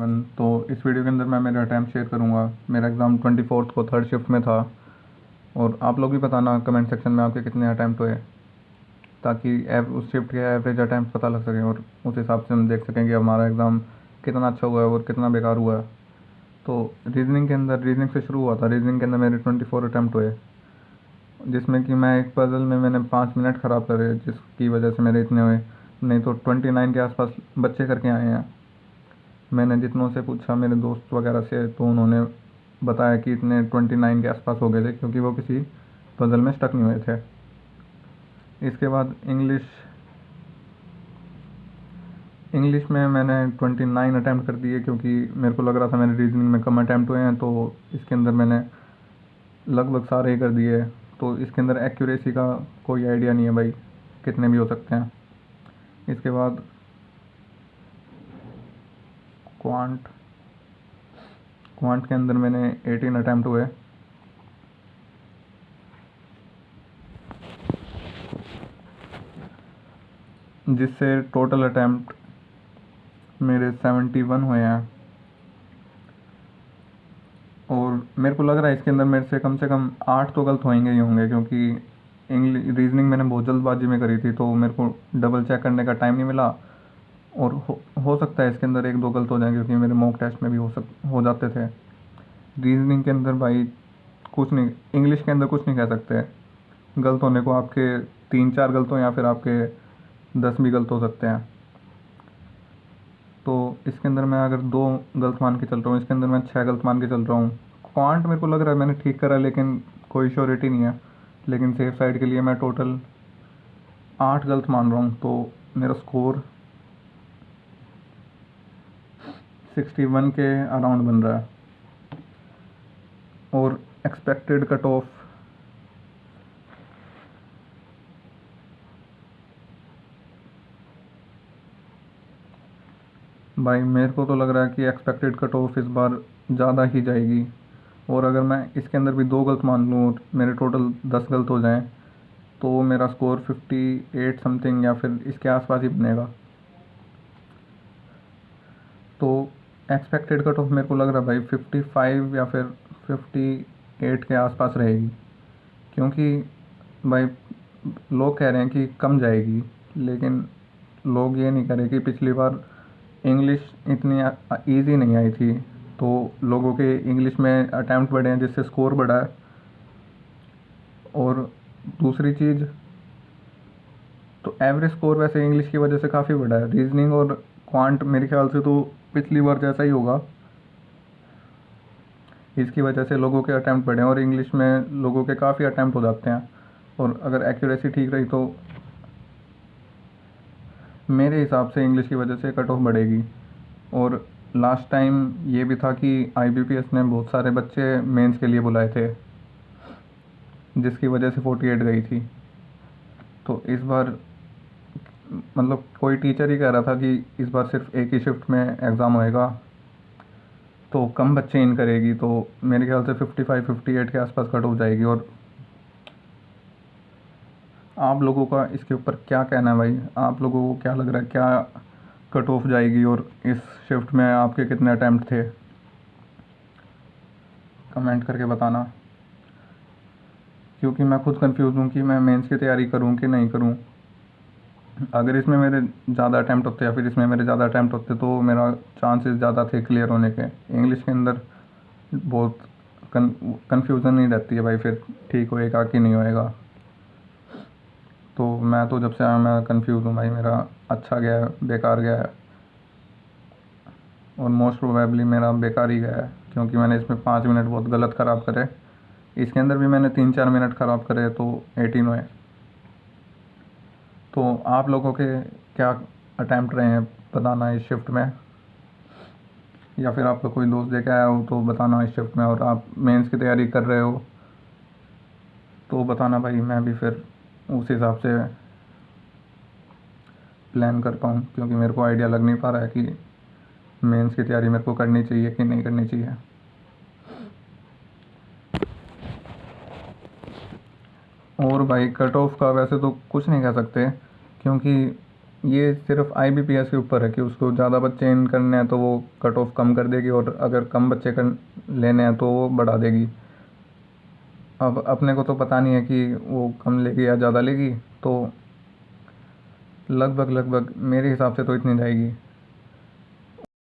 Everyone. तो इस video के अंदर मैं मेरा अटैम्प्ट शेयर करूंगा। मेरा एग्ज़ाम 24 को थर्ड शिफ्ट में था और आप लोग भी बताना कमेंट सेक्शन में आपके कितने अटैम्प्ट हुए, ताकि उस शिफ्ट के एवरेज अटैम्प्ट पता लग सके और उस हिसाब से हम देख सकें कि हमारा एग्ज़ाम कितना अच्छा हुआ है और कितना बेकार हुआ है। तो रीजनिंग से शुरू हुआ था। रीजनिंग के अंदर मेरे 24 अटैम्प्ट हुए, जिसमें कि मैं एक पज़ल में मैंने 5 मिनट ख़राब करे, जिसकी वजह से मेरे इतने हुए। नहीं तो 29 के आसपास बच्चे करके आए हैं। मैंने जितनों से पूछा मेरे दोस्त वगैरह से, तो उन्होंने बताया कि इतने 29 के आसपास हो गए थे, क्योंकि वो किसी पज़ल में स्टक नहीं हुए थे। इसके बाद इंग्लिश में मैंने 29 अटैम्प्ट कर दिए, क्योंकि मेरे को लग रहा था मेरे रीजनिंग में कम अटैम्प्ट हुए हैं, तो इसके अंदर मैंने लगभग सारे ही कर दिए। तो इसके अंदर एक्यूरेसी का कोई आइडिया नहीं है भाई, कितने भी हो सकते हैं। इसके बाद क्वांट के अंदर मैंने 18 अटैम्प्ट हुए, जिससे टोटल अटैम्प्ट मेरे 71 हुए हैं। और मेरे को लग रहा है इसके अंदर मेरे से कम 8 तो गलत होंगे ही होंगे, क्योंकि रीजनिंग मैंने बहुत जल्दबाजी में करी थी, तो मेरे को डबल चेक करने का टाइम नहीं मिला। और हो सकता है इसके अंदर 1-2 गलत हो जाए, क्योंकि मेरे मॉक टेस्ट में भी हो जाते थे। रीजनिंग के अंदर भाई कुछ नहीं, इंग्लिश के अंदर कुछ नहीं कह सकते। गलत होने को आपके 3-4 गलत हो, या फिर आपके 10 भी गलत हो सकते हैं। तो इसके अंदर मैं अगर 2 गलत मान के चल रहा हूँ, इसके अंदर मैं 6 गलत मान के चल रहा हूँ। क्वांट मेरे को लग रहा है मैंने ठीक करा, लेकिन कोई श्योरिटी नहीं है। लेकिन सेफ साइड के लिए मैं टोटल 8 गलत मान रहा हूँ, तो मेरा स्कोर 61 के अराउंड बन रहा है। और एक्सपेक्टेड कट ऑफ भाई, मेरे को तो लग रहा है कि एक्सपेक्टेड कट ऑफ इस बार ज़्यादा ही जाएगी। और अगर मैं इसके अंदर भी 2 गलत मान लूँ और मेरे टोटल 10 गलत हो जाएं, तो मेरा स्कोर 58 समथिंग या फिर इसके आसपास ही बनेगा। तो एक्सपेक्टेड कट ऑफ मेरे को लग रहा है भाई 55 या फिर 58 के आसपास रहेगी, क्योंकि भाई लोग कह रहे हैं कि कम जाएगी, लेकिन लोग ये नहीं कह रहे कि पिछली बार इंग्लिश इतनी ईजी नहीं आई थी, तो लोगों के इंग्लिश में अटैम्प्ट बढ़े हैं, जिससे स्कोर बढ़ा है। और दूसरी चीज़, तो एवरेज स्कोर वैसे इंग्लिश की वजह से काफ़ी बढ़ा है। रीजनिंग और क्वांट मेरे ख्याल से तो पिछली बार जैसा ही होगा। इसकी वजह से लोगों के अटैम्प्ट बढ़े हैं, और इंग्लिश में लोगों के काफ़ी अटैम्प्ट हो जाते हैं। और अगर एक्यूरेसी ठीक रही तो मेरे हिसाब से इंग्लिश की वजह से कट ऑफ बढ़ेगी। और लास्ट टाइम ये भी था कि IBPS ने बहुत सारे बच्चे मेंस के लिए बुलाए थे, जिसकी वजह से 48 गई थी। तो इस बार मतलब कोई टीचर ही कह रहा था कि इस बार सिर्फ एक ही शिफ्ट में एग्ज़ाम होएगा, तो कम बच्चे इन करेगी। तो मेरे ख्याल से 55-58 के आसपास कट ऑफ जाएगी। और आप लोगों का इसके ऊपर क्या कहना है भाई? आप लोगों को क्या लग रहा है, क्या कट ऑफ जाएगी और इस शिफ्ट में आपके कितने अटैम्प्ट थे? कमेंट करके बताना, क्योंकि मैं खुद कंफ्यूज हूँ कि मैं मेंस की तैयारी करूँ कि नहीं करूँ। अगर इसमें मेरे ज़्यादा अटैम्प्ट होते या फिर इसमें मेरे ज़्यादा अटैम्प्ट होते, तो मेरा चांसेस ज़्यादा थे क्लियर होने के। इंग्लिश के अंदर बहुत कन्फ्यूज़न ही रहती है भाई, फिर ठीक होएगा कि नहीं होएगा। तो मैं तो जब से आया मैं कंफ्यूज हूँ भाई, मेरा अच्छा गया है बेकार गया है, और मोस्ट प्रोबेबली मेरा बेकार ही गया है, क्योंकि मैंने इसमें 5 मिनट बहुत गलत ख़राब करे। इसके अंदर भी मैंने 3-4 मिनट ख़राब करे, तो 18 हुए। तो आप लोगों के क्या अटैम्प्ट रहे हैं बताना इस शिफ्ट में, या फिर आपका कोई दोस्त दे के आया हो तो बताना इस शिफ्ट में। और आप मेंस की तैयारी कर रहे हो तो बताना भाई, मैं भी फिर उस हिसाब से प्लान कर पाऊँ, क्योंकि मेरे को आइडिया लग नहीं पा रहा है कि मेंस की तैयारी मेरे को करनी चाहिए कि नहीं करनी चाहिए। और भाई कट ऑफ का वैसे तो कुछ नहीं कह सकते, क्योंकि ये सिर्फ IBPS के ऊपर है कि उसको ज़्यादा बच्चे इन करने हैं तो वो कट ऑफ कम कर देगी, और अगर कम बच्चे कर लेने हैं तो वो बढ़ा देगी। अब अपने को तो पता नहीं है कि वो कम लेगी या ज़्यादा लेगी, तो लगभग लगभग मेरे हिसाब से तो इतनी जाएगी।